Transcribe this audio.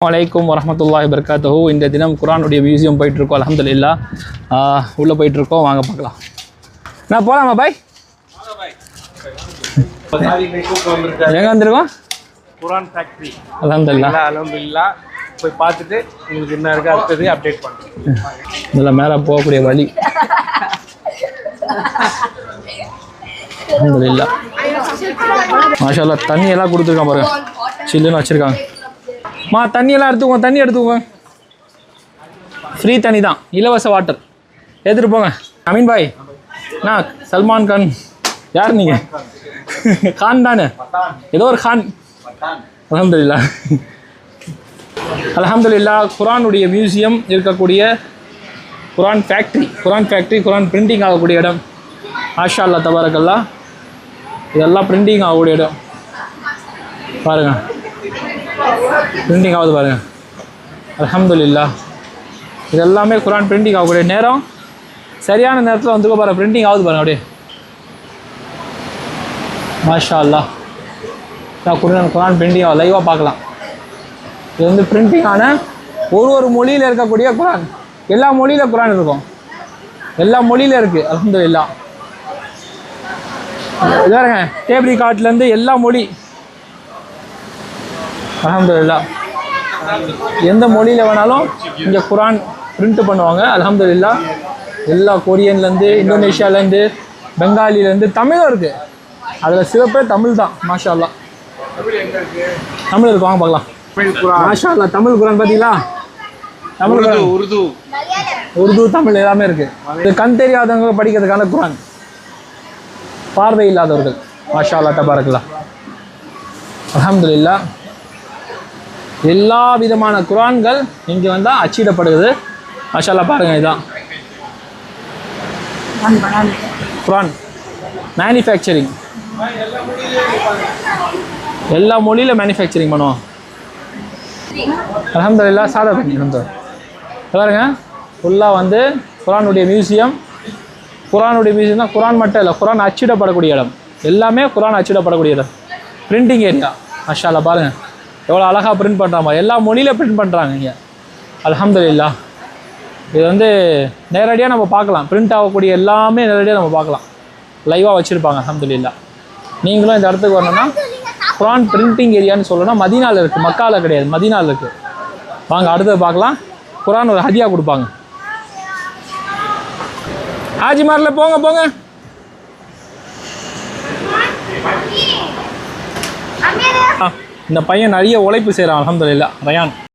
வலைக்கும் வரஹ்மத்துல்லாஹி வபரகாத்துஹு. இந்த தினம் குர்ஆனுடைய மியூசியம் போயிட்டுருக்கோம். அல்ஹம்துலில்லாஹ் உள்ளே போயிட்டுருக்கோம். வாங்க பார்க்கலாம். நான் போகலாமா பாய்? எங்கே வந்திருக்கோம்? குர்ஆன் ஃபேக்டரி. அல்ஹம்துலில்லாஹ் போய் பார்த்துட்டு உங்களுக்கு என்ன இருக்குது அடுத்தது அப்டேட் பண்ணுறேன். இதில் மேலே போகக்கூடிய வழி. அல்ஹம்துலில்லாஹ் மாஷா அல்லாஹ். தண்ணி எல்லாம் கொடுத்துருக்கான் பாருங்க, சில்லுன்னு வச்சுருக்காங்க. தண்ணியெல்லாம் எடுத்துக்கோங்க, தண்ணி எடுத்துக்கோங்க. ஃப்ரீ தண்ணி தான், இலவச வாட்டர் எடுத்துகிட்டு போங்க. அமீன் பாய், நான் சல்மான் கான். யார் நீங்கள்? கான் தானே, ஏதோ ஒரு கான். அல்ஹம்துலில்லாஹ் அல்ஹம்துலில்லாஹ். குர்ஆனுடைய மியூசியம் இருக்கக்கூடிய குர்ஆன் ஃபேக்ட்ரி, குர்ஆன் பிரிண்டிங் ஆகக்கூடிய இடம். மாஷா அல்லாஹ் தபாரக்கல்லாஹ். இதெல்லாம் பிரிண்டிங் ஆகக்கூடிய இடம் பாருங்கள், பிரிண்டிங் ஆகுது பாருங்கள். அல்ஹம்துலில்லாஹ். இது எல்லாமே குர்ஆன் பிரிண்டிங் ஆகக்கூடிய நேரம். சரியான நேரத்தில் வந்துக்கோ பாருங்கள், பிரிண்டிங் ஆகுது பாருங்கள் அப்படியே. மாஷா அல்லாஹ். குர்ஆன் பிரிண்டிங் ஆகும், லைவாக பார்க்கலாம். இது வந்து பிரிண்டிங் ஆன ஒரு மொழியில் இருக்கக்கூடிய குர்ஆன். எல்லா மொழியில் குர்ஆன் இருக்கும், எல்லா மொழியில் இருக்குது. அல்ஹம்துலில்லாஹ். இது பாருங்க, டேபிள் கார்ட்லேருந்து எல்லா மொழி. அல்ஹம்துலில்லாஹ். எந்த மொழியில் வேணாலும் இங்கே குர்ஆன் பிரிண்ட் பண்ணுவாங்க. அல்ஹம்துலில்லாஹ். எல்லா கொரியன்லேருந்து, இந்தோனேஷியாவிலேருந்து, பெங்காலிலேருந்து, தமிழும் இருக்குது. அதில் சிறப்பே தமிழ் தான். மாஷா அல்லாஹ். தமிழ் இருக்கு, வாங்க பார்க்கலாம். மாஷா அல்லாஹ். தமிழ் குர்ஆன் பார்த்தீங்களா? தமிழ் குர்ஆன், உருது, தமிழ் எல்லாமே இருக்குது. இது கண் தெரியாதவங்க படிக்கிறதுக்கான குர்ஆன், பார்வை இல்லாதவர்கள். மாஷா அல்லாஹ் தபாரக்கல்லாஹ். அல்ஹம்துலில்லாஹ். எல்லா விதமான குர்ஆன்கள் இங்கே வந்தால் அச்சிடப்படுகிறது. மாஷா அல்லாஹ் பாருங்கள், இதுதான் குர்ஆன் மேனுஃபேக்சரிங். எல்லா மொழியில் மேனுஃபேக்சரிங் பண்ணுவோம். அல்ஹம்துலில்லாஹ். சாதா பண்ணி பாருங்க, ஃபுல்லாக வந்து குர்ஆனுடைய மியூசியம். குர்ஆனுடைய மியூசியம் தான், குர்ஆன் மட்டும் இல்லை, குர்ஆன் அச்சிடப்படக்கூடிய இடம். எல்லாமே குர்ஆன் அச்சிடப்படக்கூடிய இடம், பிரிண்டிங் ஏரியா. மாஷா அல்லாஹ் பாருங்கள், எவ்வளோ அழகாக பிரிண்ட் பண்ணுறாங்க. எல்லா மொழியில் பிரிண்ட் பண்ணுறாங்க இங்கே. அல்ஹம்துலில்லாஹ். இது வந்து நேரடியாக நம்ம பார்க்கலாம், பிரிண்ட் ஆகக்கூடிய எல்லாமே நேரடியாக நம்ம பார்க்கலாம், லைவாக வச்சுருப்பாங்க. அல்ஹம்துலில்லாஹ். நீங்களும் இந்த இடத்துக்கு வரணும்னா குர்ஆன் பிரிண்டிங் ஏரியான்னு சொல்லணும். மதீனாவில் இருக்குது, மக்காவில் கிடையாது, மதீனாவில் இருக்குது. வாங்க அடுத்தது பார்க்கலாம். குர்ஆன் ஒரு ஹதியா கொடுப்பாங்க. ஆஜிமாரில் போங்க. இந்த பையன் நிறைய உழைப்பு செய்கிறான். அல்ஹம்துலில்லாஹ். ரயான்